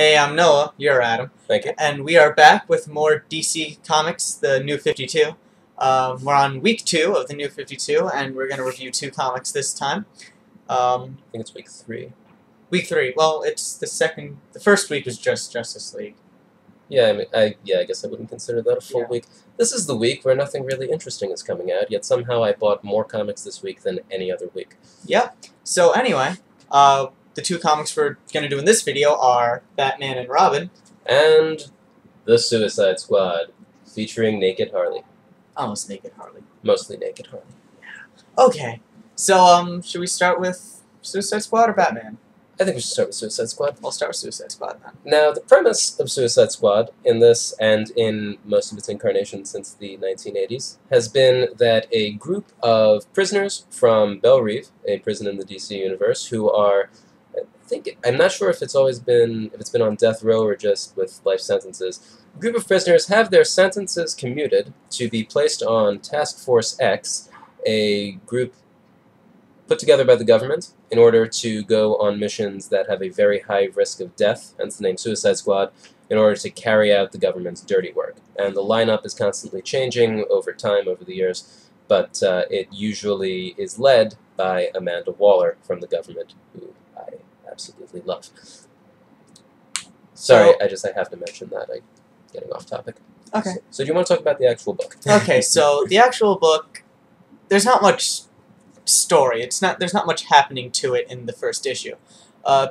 Hey, I'm Noah. You're Adam. Thank you. And we are back with more DC Comics, the New 52. We're on week 2 of the New 52, and we're going to review 2 comics this time. I think it's week 3. Week 3. Well, it's the second. The first week was just Justice League. Yeah, I guess I wouldn't consider that a full Yeah. week. This is the week where nothing really interesting is coming out, yet somehow I bought more comics this week than any other week. Yep. So anyway, the 2 comics we're going to do in this video are Batman and Robin. And The Suicide Squad, featuring Naked Harley. Almost Naked Harley. Mostly Naked Harley. Okay. So, should we start with Suicide Squad or Batman? I think we should start with Suicide Squad. I'll start with Suicide Squad then. Now, the premise of Suicide Squad, in this and in most of its incarnations since the 1980s, has been that a group of prisoners from Belle Reve, a prison in the DC universe, who are, I'm not sure if it's been on death row or just with life sentences. A group of prisoners have their sentences commuted to be placed on Task Force X, a group put together by the government in order to go on missions that have a very high risk of death, hence the name Suicide Squad, in order to carry out the government's dirty work. And the lineup is constantly changing over time, over the years, but it usually is led by Amanda Waller from the government, who I absolutely love. Sorry, I have to mention that. I'm getting off topic. Okay. So do you want to talk about the actual book? Okay, so the actual book, there's not much story. There's not much happening to it in the first issue.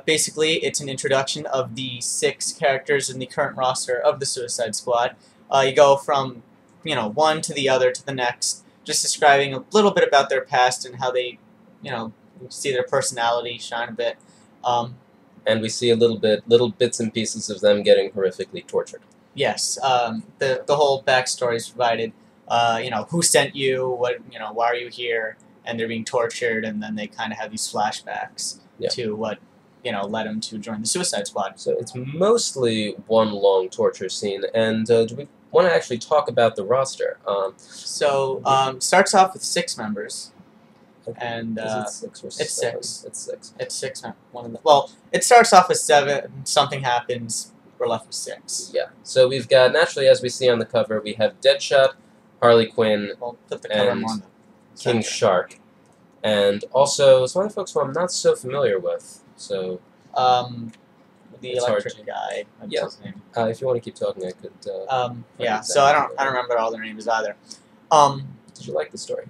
Basically, it's an introduction of the 6 characters in the current roster of the Suicide Squad. You go from, one to the other to the next, just describing a little bit about their past and how they, see their personality shine a bit. And we see little bits and pieces of them getting horrifically tortured. Yes, the whole backstory is provided. Who sent you? What? Why are you here? And they're being tortured, and then they kind of have these flashbacks to what led them to join the Suicide Squad. So it's mostly one long torture scene. And do we want to actually talk about the roster? Starts off with 6 members. And is it 6 or 7? it's 6. It's 6. It's 6. It starts off with 7. Something happens. We're left with 6. Yeah. So we've got, naturally, as we see on the cover, we have Deadshot, Harley Quinn, We'll put the cover and on the King center. Shark, and also some other folks who I'm not so familiar with. So The It's hard electric guy. What's Yeah. his name? if you want to keep talking, I could. Yeah. that So I out. don't remember all their names either. Did you like the story?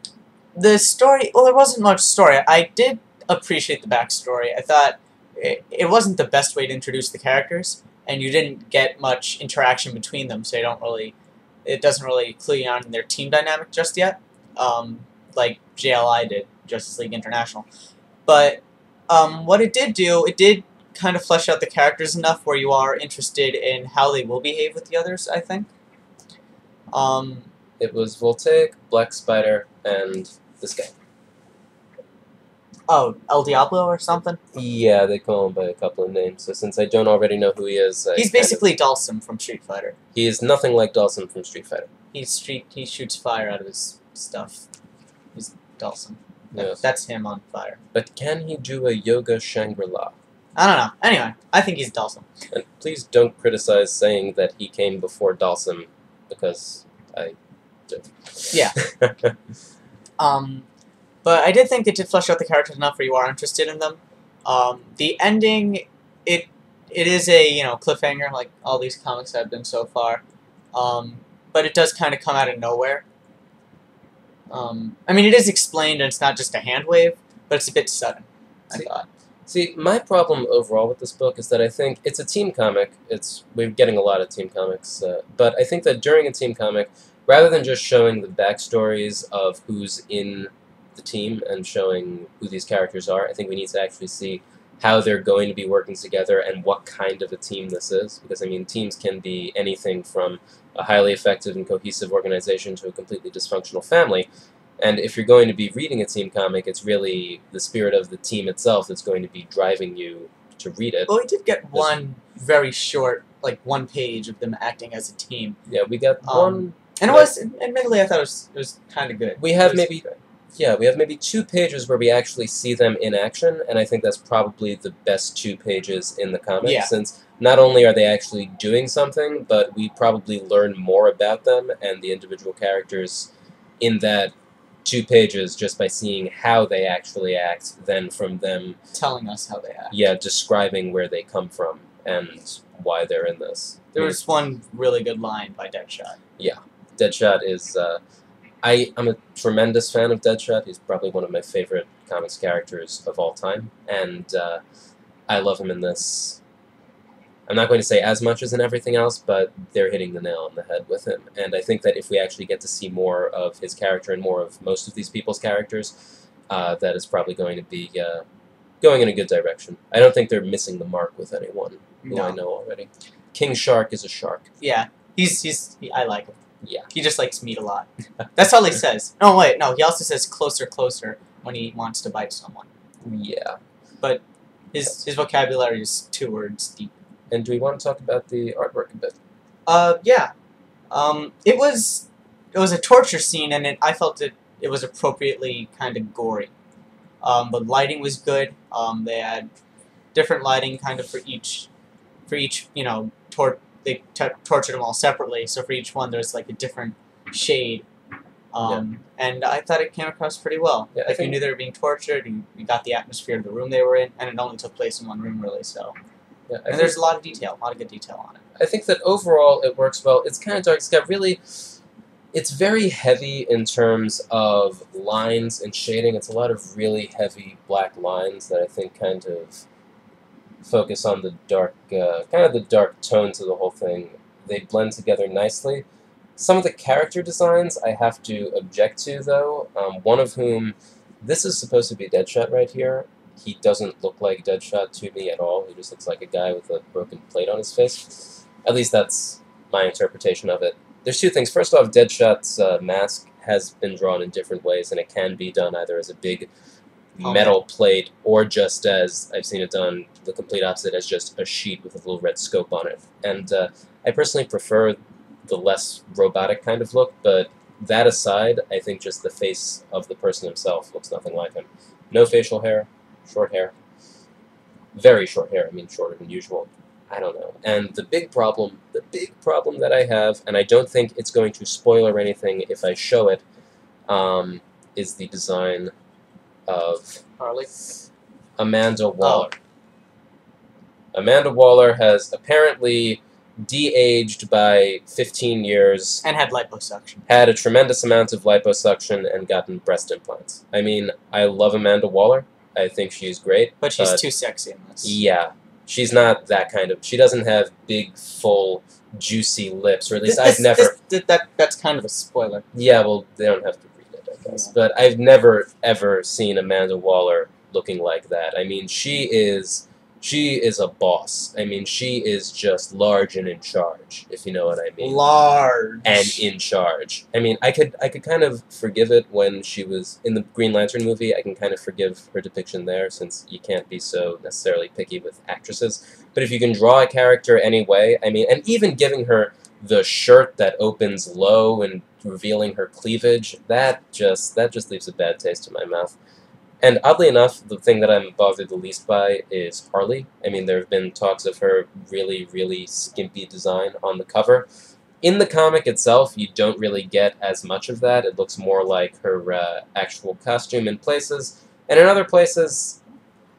The story, well, there wasn't much story. I did appreciate the backstory. I thought it wasn't the best way to introduce the characters, and you didn't get much interaction between them, so it doesn't really clue you on their team dynamic just yet, like JLI did, Justice League International. But what it did do, it did kind of flesh out the characters enough where you are interested in how they will behave with the others, I think. It was Voltaic, Black Spider, and this guy. Oh, El Diablo or something? Yeah, they call him by a couple of names. So since I don't already know who he is, He's basically Dhalsim from Street Fighter. He is nothing like Dawson from Street Fighter. He shoots fire out of his stuff. He's Dhalsim. Yes. That's him on fire. But can he do a Yoga Shangri-La? I don't know. Anyway, I think he's Dhalsim. And please don't criticize saying that he came before Dawson, because I do. Yeah. But I did think they did flesh out the characters enough where you are interested in them. The ending, it is a cliffhanger like all these comics have been so far, but it does kind of come out of nowhere. I mean, it is explained and it's not just a hand wave, but it's a bit sudden. I thought. See, my problem overall with this book is that I think it's a team comic. We're getting a lot of team comics, but I think that during a team comic, rather than just showing the backstories of who's in the team and showing who these characters are, I think we need to actually see how they're going to be working together and what kind of a team this is. Because, I mean, teams can be anything from a highly effective and cohesive organization to a completely dysfunctional family. And if you're going to be reading a team comic, it's really the spirit of the team itself that's going to be driving you to read it. Well, we did get one very short, like 1 page of them acting as a team. Yeah, we got one. And it was, admittedly, I thought it was kind of good. We have maybe Yeah, we have maybe 2 pages where we actually see them in action, and I think that's probably the best 2 pages in the comic, Yeah. since not only are they actually doing something, but we probably learn more about them and the individual characters in that 2 pages just by seeing how they actually act than from them, Telling us how they act. yeah, describing where they come from and why they're in this. There was one really good line by Deadshot. Deadshot is, I'm a tremendous fan of Deadshot. He's probably one of my favorite comics characters of all time, and I love him in this. I'm not going to say as much as in everything else, but they're hitting the nail on the head with him. And I think that if we actually get to see more of his character and more of most of these people's characters, that is probably going to be going in a good direction. I don't think they're missing the mark with anyone who I know already. King Shark is a shark. Yeah, I like him. Yeah. He just likes meat a lot. That's all he says. No, wait, no. He also says closer, closer when he wants to bite someone. Yeah. But his vocabulary is 2 words deep. And do we want to talk about the artwork a bit? Yeah. It was a torture scene, and I felt it was appropriately kind of gory. The lighting was good. They had different lighting kind of for each you know, they tortured them all separately, so for each one there's like a different shade. And I thought it came across pretty well. Yeah, like you knew they were being tortured, you got the atmosphere of the room they were in, and it only took place in one room really, so. Yeah, and there's a lot of detail, a lot of good detail on it. I think that overall it works well. It's kind of dark. It's got really... It's very heavy in terms of lines and shading. It's a lot of really heavy black lines that I think kind of focus on the dark, kind of the dark tones of the whole thing. They blend together nicely. Some of the character designs I have to object to, though. One of whom, this is supposed to be Deadshot right here. He doesn't look like Deadshot to me at all. He just looks like a guy with a broken plate on his face. At least that's my interpretation of it. There's 2 things. First off, Deadshot's mask has been drawn in different ways, and it can be done either as a big metal plate or just as, I've seen it done the complete opposite, as just a sheet with a little red scope on it. And I personally prefer the less robotic kind of look, but that aside, I think just the face of the person himself looks nothing like him. No facial hair, short hair. Very short hair, I mean shorter than usual. I don't know. And the big problem that I have, and I don't think it's going to spoil or anything if I show it, is the design of Harley? Amanda Waller. Amanda Waller has apparently de-aged by 15 years. And had liposuction. Had a tremendous amount of liposuction and gotten breast implants. I mean, I love Amanda Waller. I think she's great. But she's too sexy in this. Yeah. She's not that kind of... She doesn't have big, full, juicy lips, or at least I've never... That's kind of a spoiler. Yeah, well, they don't have to read it, I guess. Yeah. But I've never, ever seen Amanda Waller looking like that. I mean, she is a boss. I mean, she is just large and in charge, if you know what I mean. Large. And in charge. I mean, I could kind of forgive it when she was in the Green Lantern movie. I can kind of forgive her depiction there, since you can't be so necessarily picky with actresses. But if you can draw a character anyway, I mean, and even giving her the shirt that opens low and revealing her cleavage, that just leaves a bad taste in my mouth. And oddly enough, the thing that I'm bothered the least by is Harley. I mean, there have been talks of her really, really skimpy design on the cover. In the comic itself, you don't really get as much of that. It looks more like her actual costume in places. And in other places,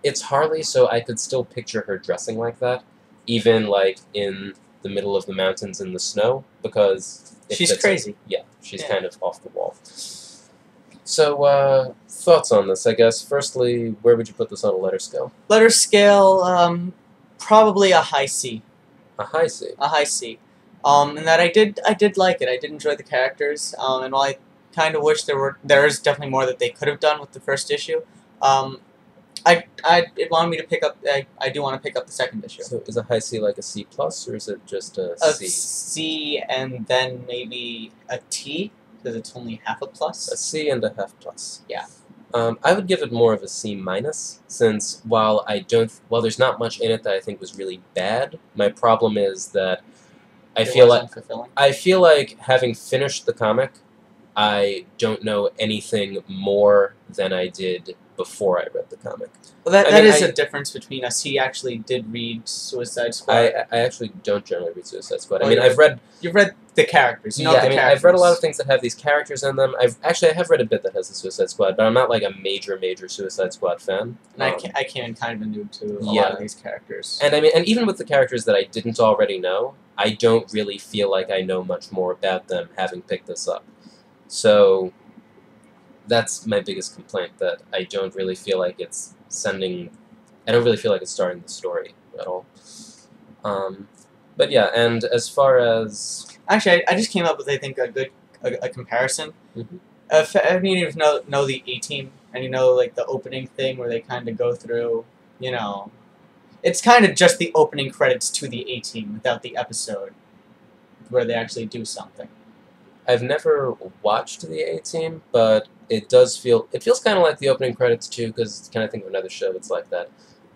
it's Harley, so I could still picture her dressing like that, even like in the middle of the mountains in the snow, because she's crazy. Yeah, she's kind of off the wall. So, thoughts on this, I guess. Firstly, where would you put this on a letter scale? Letter scale, probably a high C. A high C? A high C. And that I did like it. I did enjoy the characters, and while I kind of wish there is definitely more that they could have done with the first issue, it wanted me to pick up, I do want to pick up the second issue. So is a high C like a C+, or is it just a C? A C and then maybe a T, because it's only half a plus. A C and a half plus. Yeah. I would give it more of a C-, since while there's not much in it that I think was really bad, my problem is that I feel like having finished the comic, I don't know anything more than I did before I read the comic. Well, that I mean, is a difference between us. He actually did read Suicide Squad. I actually don't generally read Suicide Squad. Oh, I mean, yeah. I've read... You've read the characters. You know yeah, the I mean, characters. I've read a lot of things that have these characters in them. I have read a bit that has the Suicide Squad, but I'm not like a major Suicide Squad fan. And I came in kind of new to a Yeah. lot of these characters. And I mean, and even with the characters that I didn't already know, I don't really feel like I know much more about them having picked this up. So that's my biggest complaint, that I don't really feel like it's starting the story at all. But yeah, and as far as... Actually, I just came up with, I think, a comparison. Mhm. If you know the A-Team, and you know, like, the opening thing where they kind of go through, you know... It's kind of just the opening credits to the A-Team without the episode where they actually do something. I've never watched the A-Team, but it does feel... It feels kind of like the opening credits, too, because I kind of think of another show that's like that.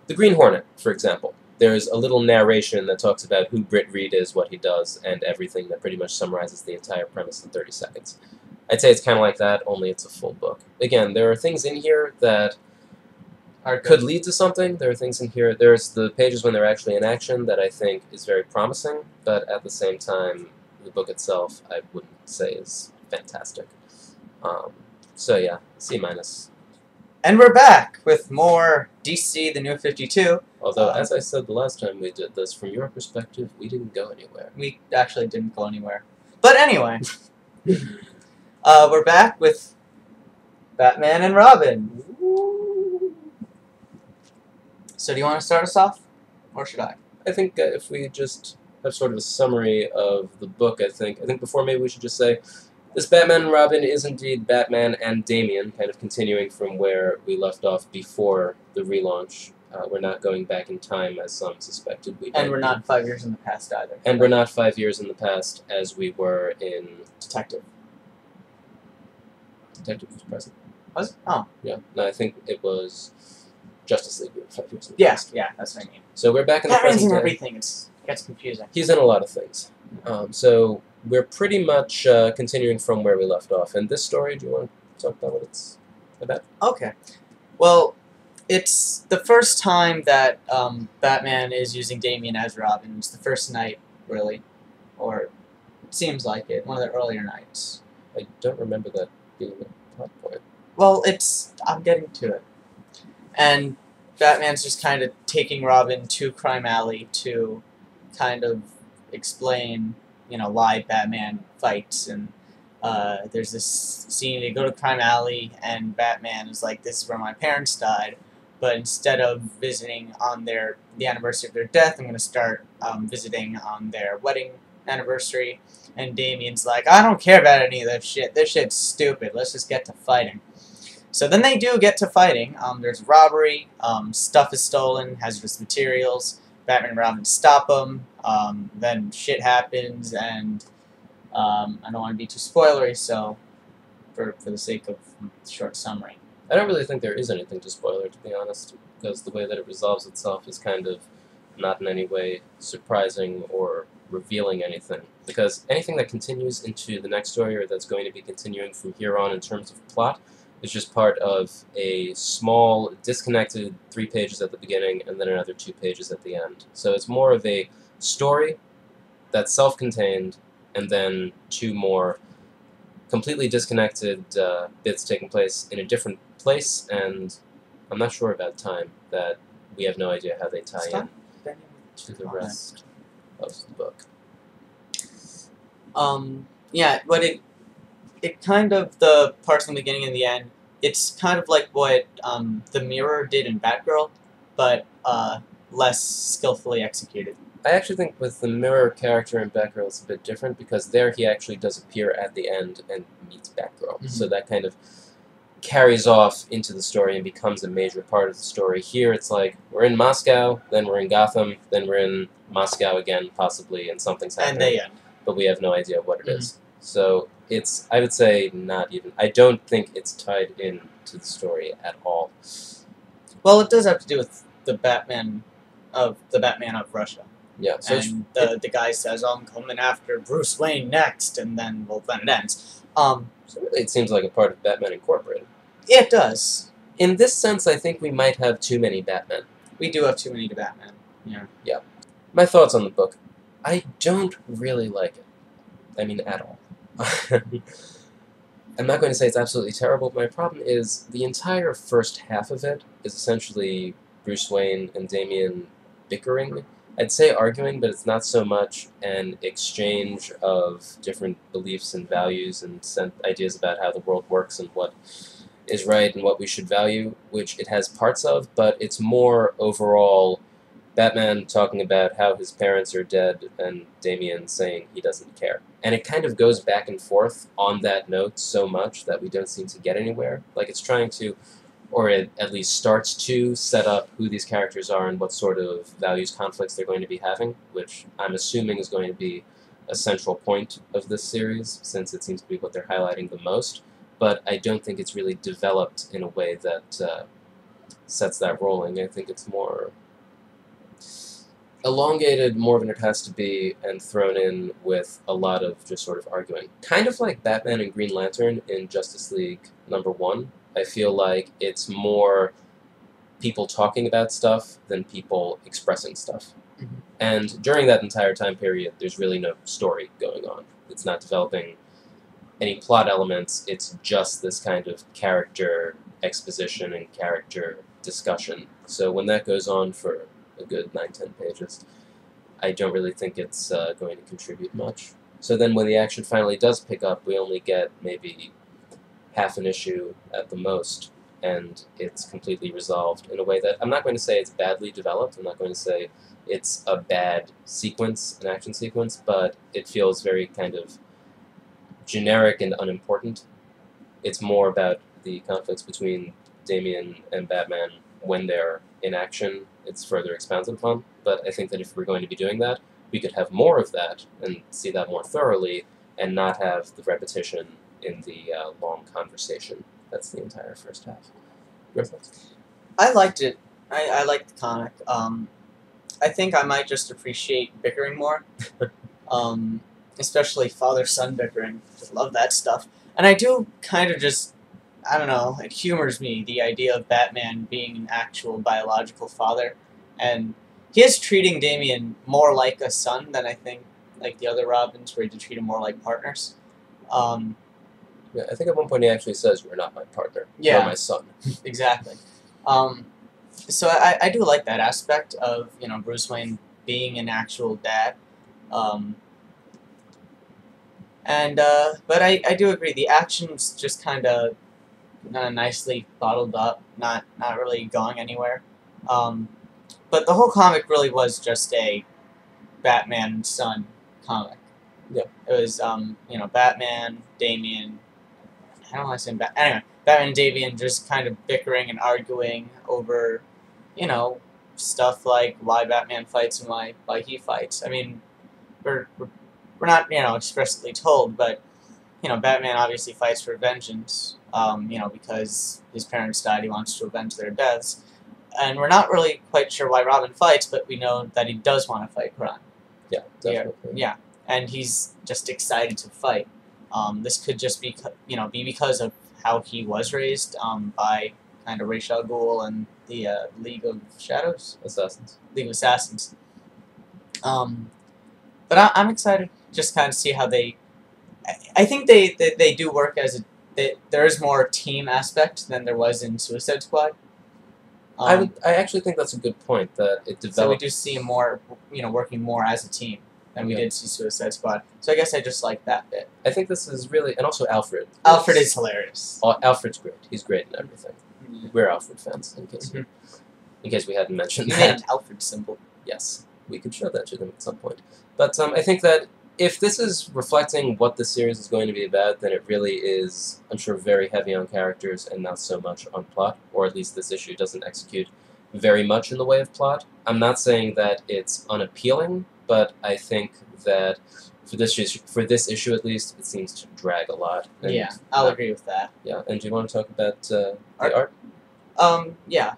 The Green Hornet, for example. There's a little narration that talks about who Britt Reed is, what he does, and everything that pretty much summarizes the entire premise in 30 seconds. I'd say it's kind of like that, only it's a full book. Again, there are things in here that could lead to something. There are things in here... There's the pages when they're actually in action that I think is very promising, but at the same time, the book itself, I wouldn't say is fantastic. So yeah, C-. And we're back with more DC, the New 52. Although, as I said the last time we did this, from your perspective, we didn't go anywhere. We actually didn't go anywhere. But anyway, we're back with Batman and Robin. So do you want to start us off? Or should I? I think if we just have sort of a summary of the book, I think before maybe we should just say, this Batman and Robin is indeed Batman and Damian, kind of continuing from where we left off before the relaunch. We're not going back in time, as some suspected we might. And we're not 5 years in the past either. And we're not 5 years in the past, as we were in... Detective. Detective was present. Was it? Oh. Yeah. No, I think it was Justice League. We were 5 years in the Yeah, past. yeah, that's what I mean. So we're back in the Batman's present in day. everything. It gets confusing. He's in a lot of things. So we're pretty much continuing from where we left off. And this story, do you want to talk about what it's about? Okay. Well, it's the first time that Batman is using Damian as Robin. It's the first night, really. Or it seems like it. One of the earlier nights. I don't remember that being a plot point. Well, I'm getting to it. And Batman's just kind of taking Robin to Crime Alley to kind of explain, you know, why Batman fights. And there's this scene, they go to Crime Alley, and Batman is like, this is where my parents died. But instead of visiting on the anniversary of their death, I'm going to start visiting on their wedding anniversary. And Damian's like, I don't care about any of that shit. This shit's stupid. Let's just get to fighting. So then they do get to fighting. There's robbery. Stuff is stolen. Hazardous materials. Batman and Robin stop them. Then shit happens, and I don't want to be too spoilery, so for the sake of short summary. I don't really think there is anything to spoiler, to be honest, because the way that it resolves itself is kind of not in any way surprising or revealing anything. Because anything that continues into the next story, or that's going to be continuing from here on in terms of plot, is just part of a small, disconnected 3 pages at the beginning and then another 2 pages at the end. So it's more of a story that's self-contained, and then 2 more completely disconnected bits taking place in a different place, and I'm not sure about time, that we have no idea how they tie in to the rest of the book. Yeah, but it kind of, the parts in the beginning and the end, it's kind of like what the Mirror did in Batgirl, but less skillfully executed. I actually think with the Mirror character in Batgirl it's a bit different, because there he actually does appear at the end and meets Batgirl. Mm-hmm. So that kind of carries off into the story and becomes a major part of the story. Here it's like, we're in Moscow, then we're in Gotham, then we're in Moscow again, possibly, and something's happening. And they end. But we have no idea what it is. So it's, I would say, not even, I don't think it's tied in to the story at all. Well, it does have to do with the Batman of Russia. Yeah, so and the guy says, I'm coming after Bruce Wayne next, and then, well, then it ends. So really, it seems like a part of Batman Incorporated. It does. In this sense, I think we might have too many Batmen. We do have too many to Batman. Yeah. My thoughts on the book. I don't really like it. I mean, at all. I'm not going to say it's absolutely terrible, but my problem is the entire first half of it is essentially Bruce Wayne and Damian bickering. I'd say arguing, but it's not so much an exchange of different beliefs and values and ideas about how the world works and what is right and what we should value, which it has parts of, but it's more overall Batman talking about how his parents are dead and Damian saying he doesn't care. And it kind of goes back and forth on that note so much that we don't seem to get anywhere. Like it's trying to, or it at least starts to, set up who these characters are and what sort of values conflicts they're going to be having, which I'm assuming is going to be a central point of this series, since it seems to be what they're highlighting the most. But I don't think it's really developed in a way that sets that rolling. I think it's more elongated more than it has to be and thrown in with a lot of just sort of arguing. Kind of like Batman and Green Lantern in Justice League #1. I feel like it's more people talking about stuff than people expressing stuff. Mhm. And during that entire time period, there's really no story going on. It's not developing any plot elements, it's just this kind of character exposition and character discussion. So when that goes on for a good 9-10 pages, I don't really think it's going to contribute much. So then when the action finally does pick up, we only get maybe half an issue at the most, and it's completely resolved in a way that I'm not going to say it's badly developed, I'm not going to say it's a bad sequence, an action sequence, but it feels very kind of generic and unimportant. It's more about the conflicts between Damian and Batman when they're in action. It's further expounded upon, but I think that if we're going to be doing that, we could have more of that and see that more thoroughly and not have the repetition in the long conversation. That's the entire first half. Your thoughts? I liked it. I liked the comic. I think I might just appreciate bickering more. Especially father-son bickering. Just love that stuff. And I do kind of just, I don't know, it humors me, the idea of Batman being an actual biological father. And he is treating Damian more like a son than I think like the other Robins, where he did treat him more like partners. Yeah, I think at one point he actually says, "You're not my partner. Yeah. You're my son." Exactly. So I do like that aspect of, you know, Bruce Wayne being an actual dad. But I do agree, the action's just kind of nicely bottled up, not really going anywhere. But the whole comic really was just a Batman son comic. Yeah. It was, you know, Batman, Damian, I don't want to say anyway, Batman and Damian just kind of bickering and arguing over, you know, stuff like why Batman fights and why he fights. I mean, we're not, you know, expressly told, but, you know, Batman obviously fights for vengeance, you know, because his parents died, he wants to avenge their deaths. And we're not really quite sure why Robin fights, but we know that he does want to fight crime. Yeah, definitely. Yeah, and he's just excited to fight. This could just be, you know, be because of how he was raised by kind of Ra's al Ghul and the League of Shadows? Assassins. League of Assassins. But I'm excited just kind of see how they... I think they do work as a... there is more team aspect than there was in Suicide Squad. I actually think that's a good point, that it develops... So we do see more, you know, working more as a team than we did see Suicide Squad. So I guess I just like that bit. I think this is really... And also Alfred. Alfred is hilarious. Alfred's great. He's great in everything. We're Alfred fans, in case we hadn't mentioned You that. made an Alfred symbol. Yes, we could show that to them at some point. But I think that if this is reflecting what the series is going to be about, then it really is, I'm sure, very heavy on characters and not so much on plot, or at least this issue doesn't execute very much in the way of plot. I'm not saying that it's unappealing, but I think that for this issue at least, it seems to drag a lot. And Yeah, I'll agree with that. Yeah, and do you want to talk about the art? Yeah.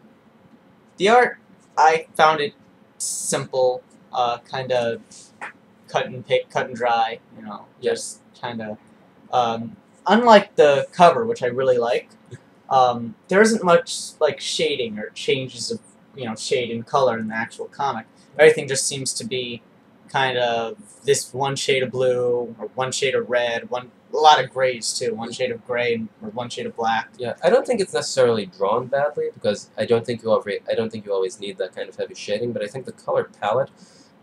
The art, I found it simple, kind of cut and dry, you know, just kind of. unlike the cover, which I really like, there isn't much like shading or changes of shade and color in the actual comic. Everything just seems to be kind of this one shade of blue or one shade of red, a lot of grays too, one shade of gray or one shade of black. Yeah, I don't think it's necessarily drawn badly because I don't think you always need that kind of heavy shading, but I think the color palette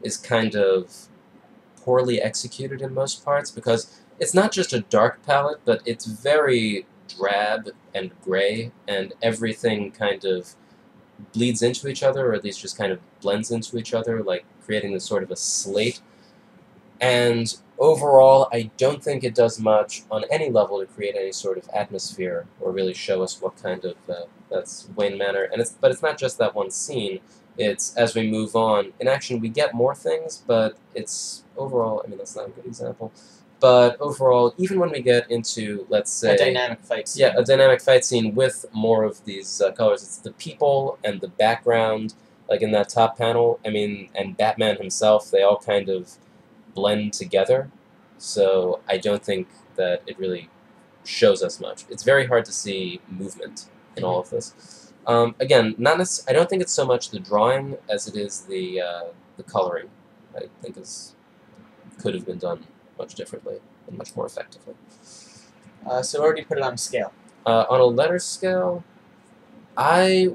is kind of poorly executed in most parts because it's not just a dark palette, but it's very drab and gray, and everything kind of bleeds into each other, or at least just kind of blends into each other, like creating this sort of a slate. And overall, I don't think it does much on any level to create any sort of atmosphere or really show us what kind of that's Wayne Manor. But it's not just that one scene. It's as we move on in action, we get more things, but it's overall. I mean, that's not a good example. But overall, even when we get into, let's say, a dynamic fight scene. Yeah, a dynamic fight scene with more of these colors. It's the people and the background, like in that top panel. I mean, and Batman himself, they all kind of blend together. So I don't think that it really shows us much. It's very hard to see movement in all of this. Again, I don't think it's so much the drawing as it is the coloring. I think could have been done much differently and much more effectively. So where would you put it on a scale? On a letter scale, I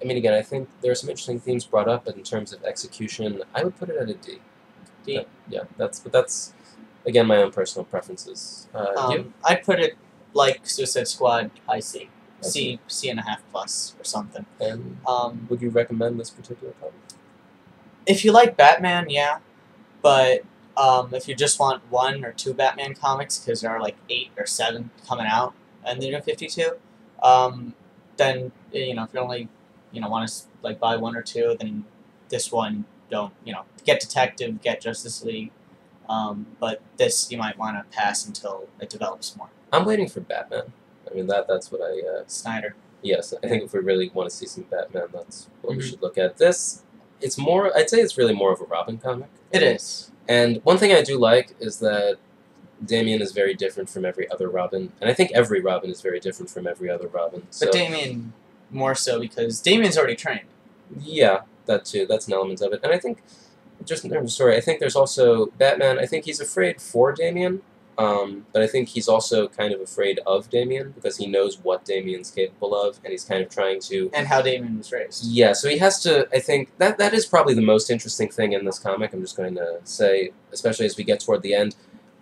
mean, again, I think there are some interesting themes brought up, but in terms of execution, I would put it at a D. D? Yeah, that's again, my own personal preferences. I'd put it like Suicide Squad, high C. C&5 plus or something. And would you recommend this particular comic? If you like Batman, yeah, but if you just want 1 or 2 Batman comics, because there are like 8 or 7 coming out in the New 52, then if you only want to like buy 1 or 2, then this one don't get Detective, get Justice League, but this you might want to pass until it develops more. I'm waiting for Batman. I mean that's what I Snyder. Yes, I think if we really want to see some Batman, that's what we should look at. This, it's more. I'd say it's really more of a Robin comic. It is. And one thing I do like is that Damian is very different from every other Robin, and I think every Robin is very different from every other Robin. So, but Damian more so because Damian's already trained. Yeah, that too. That's an element of it. And I think, just in terms of story, I think there's also Batman. I think he's afraid for Damian, but I think he's also kind of afraid of Damian because he knows what Damian's capable of, and he's kind of trying to... And how Damian was raised. Yeah, so he has to, I think, that is probably the most interesting thing in this comic, I'm just going to say, especially as we get toward the end.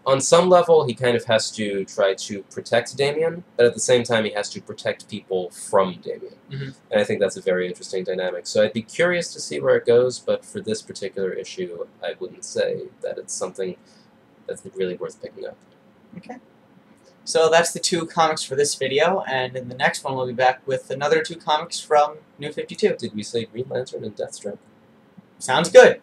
On some level, he kind of has to try to protect Damian, but at the same time, he has to protect people from Damian. And I think that's a very interesting dynamic. So I'd be curious to see where it goes, but for this particular issue, I wouldn't say that it's something that's really worth picking up. Okay. So that's the 2 comics for this video, and in the next one we'll be back with another 2 comics from New 52. Did we say Green Lantern and Deathstroke? Sounds good.